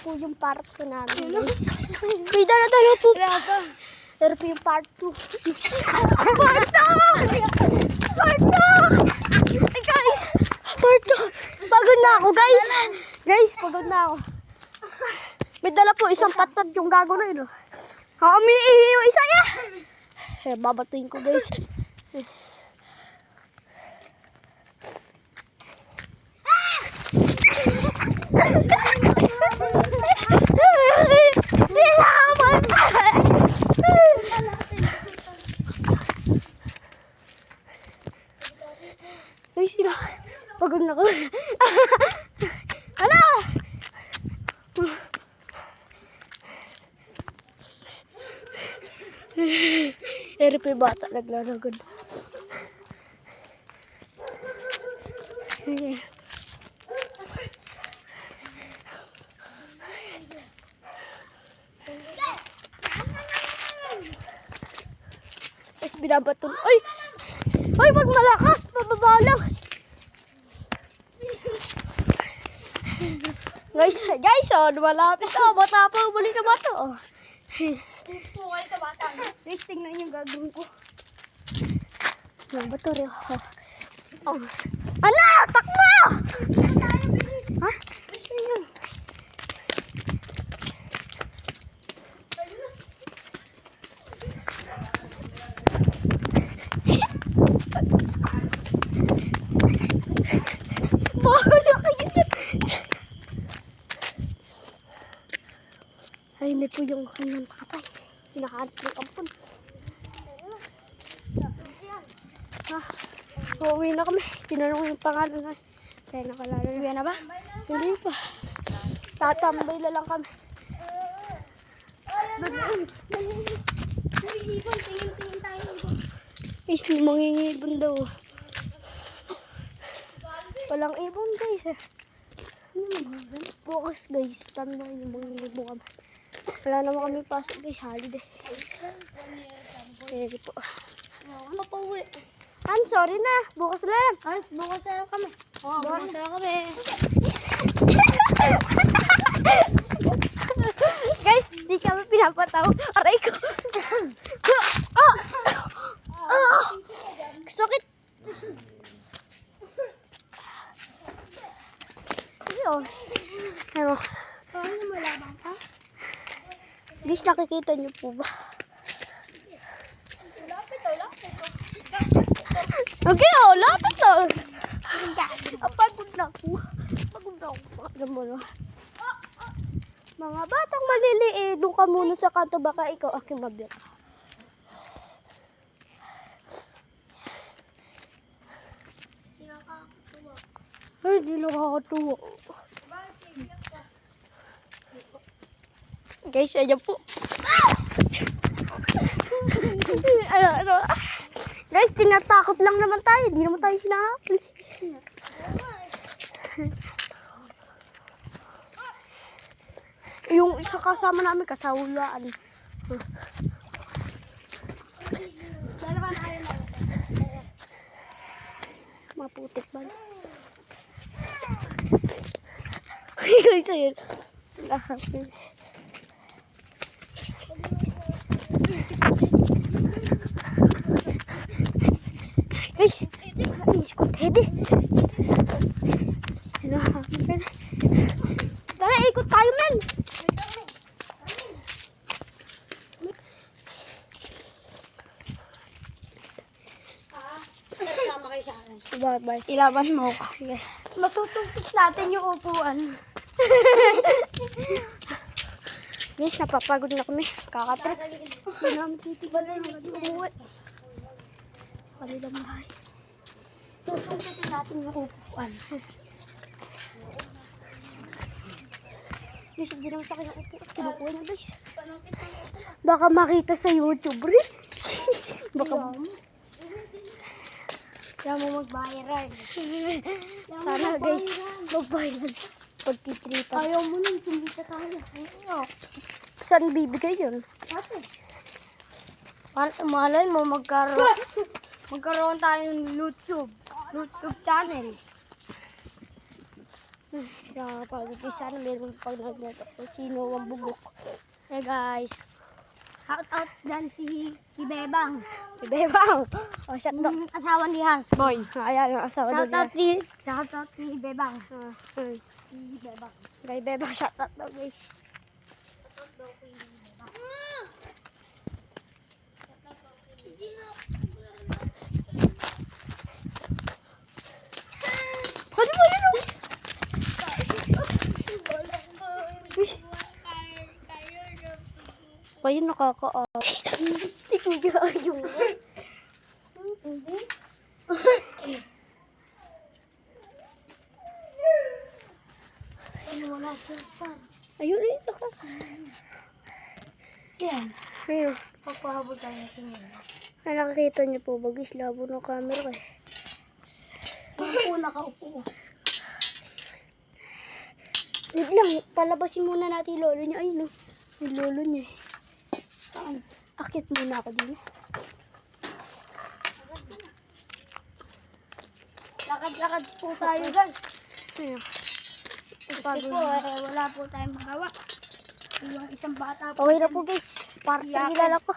po yung part 2 namin, guys. May dala-dala po. Pero po yung part 2. Part 2! Part 2! Guys! Part 2! Pagod na ako, guys. Guys, pagod na ako. May dala po isang patpat yung gago na yun. Kami yung isa niya. Babatuin ko, guys. Ay, sila. Pagod na ko. Hala! Eri pa yung bata naglalagod. Guys, binabaton. Ay! Ay, wag malakas! Pababa lang! Guys, oh, malapit to. Bata pa, balik sa bato. Oh. Puway sa bata. Guys, tingnan yung gagawin ko. Yung bato rin. Oh. Ano? Takbo! Ha? Gusto yun. Bahala kayo na. Ay, hindi po yung kanyang tatay. Pinakahanap ng ampun. Ha? Uuwi na kami. Tinanong yung pangalan na. Kaya nakalala na. Uwi na ba? Hindi pa. Tatambay na lang kami. Ibon, tingin tayo. Guys, mangingibon daw. Walang ibon, guys. Bukas, guys. Tanda yung mangingibon kami. Wala naman kami pasok, guys. Holiday. Pwede po. Ano pa uwi? Sorry na. Bukas na lang. Ay, bukas na lang kami. Oo, bukas na lang kami. Guys, di kami pinapataw. Aray ko. Sakit. Ayun. Ayun. Paano malabang ka? Guys, nakikita niyo po ba? Lapit. Okay, oh, lapit na. Pagod na ako. Alam mo na. Mga batang maliliit, doon ka muna sa kanto, baka ikaw aking mabira. Ay, di nakakatuwa. Guys, ayan po. Ano? Guys, tinatakot lang naman tayo. Di naman tayo sinahapin. Yung isa kasama namin, kasawulaan. Maputik ba? Guys, ayun. Sinahapin. Guys, nainis ko, Teddy. Sinahapin. Tara, ikot tayo, men. Kasama kayo sa akin. Bye. Ilaban mo ako. Masusumpit natin yung upuan. Guys, napapagod na kami. Kakatrip. Hindi namin titigan na yung umuwi. Sa kanilang bahay. Susumpitin natin yung upuan. Guys, hindi naman sa akin ang upuan. Kinukuha na, guys. Baka makita sa YouTube rin. Baka Kaya mo mag-viral. sana, guys, mag-viral. Pagtitripan. Ayaw mo nang tumita tayo. Ayaw. Saan bibigay yun? Ate. Malay mo magkaroon tayong YouTube channel. Nakakapagod guys. Sana meron pag nagneto kung sino ang bubuk. Hey guys. Shout out dyan si Bebang. Si Bebang. O, shut up. Yung asawa ni Hans Boy. Ayan, ang asawa Shout doon. out ni Bebang. Si Bebang. Kay Bebang, shut up daw guys. Ano ba yun? Kayo nakaka-up. Hindi ko yung hindi. Ano wala siya? Ayun, ito ka. Yan. Ayun. Pagpahabol tayo sa inyo. Ay, nakakita niyo po, bagis labo ng camera eh. Upo, nakaupo. Wait lang, palabasin muna natin yung lolo niya. Ay, no. Yung lolo niya eh. Saan? Akit muna ako din. Lakad-lakad po tayo guys. Ayun. Kasi po, wala po tayong magawa. Yung isang bata po. Okay na po guys. Parang kilala ko.